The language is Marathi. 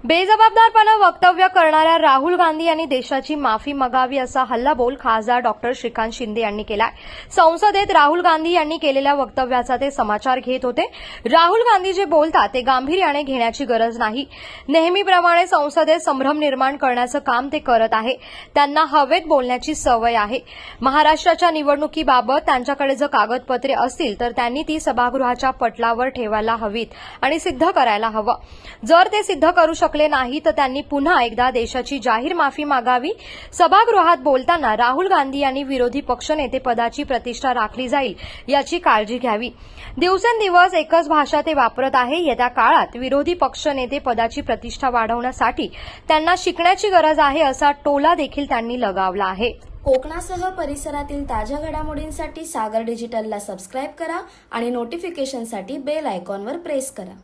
बेजबाबदारपणे वक्तव्य करणाऱ्या राहुल गांधी यांनी देशाची माफी मागावी असा हल्लाबोल खासदार डॉक्टर श्रीकांत शिंदे यांनी केलाय। संसदेत राहुल गांधी यांनी केलेल्या वक्तव्याचा ते समाचार घेत होते। राहुल गांधी जे बोलतात ते गांभीर्याने घेण्याची गरज नाही। नेहमीप्रमाणे संसदेत संभ्रम निर्माण करण्याचं काम ते करत आहे। त्यांना हवेत बोलण्याची सवय आहे। महाराष्ट्राच्या निवडणुकीबाबत त्यांच्याकडे जर कागदपत्रे असतील तर त्यांनी ती सभागृहाच्या पटलावर ठेवायला हवीत आणि सिद्ध करायला हवं। जर ते सिद्ध करू शकले नाही तर त्यांनी पुन्हा एकदा देशाची जाहीर माफी मागावी। सभागृहात बोलताना राहुल गांधी यांनी विरोधी पक्षनेते पदाची प्रतिष्ठा राखली जाईल याची काळजी घ्यावी। दिवसेंदिवस एकच भाषा ते वापरत आहे। येत्या काळात विरोधी पक्षनेते पदाची प्रतिष्ठा वाढवण्यासाठी त्यांना शिकण्याची गरज आहे असा टोला देखील त्यांनी लगावला आहे। कोकणासह परिसरातील ताज्या घडामोडींसाठी सागर डिजिटलला सबस्क्राईब करा आणि नोटिफिकेशनसाठी बेल आयकॉनवर प्रेस करा।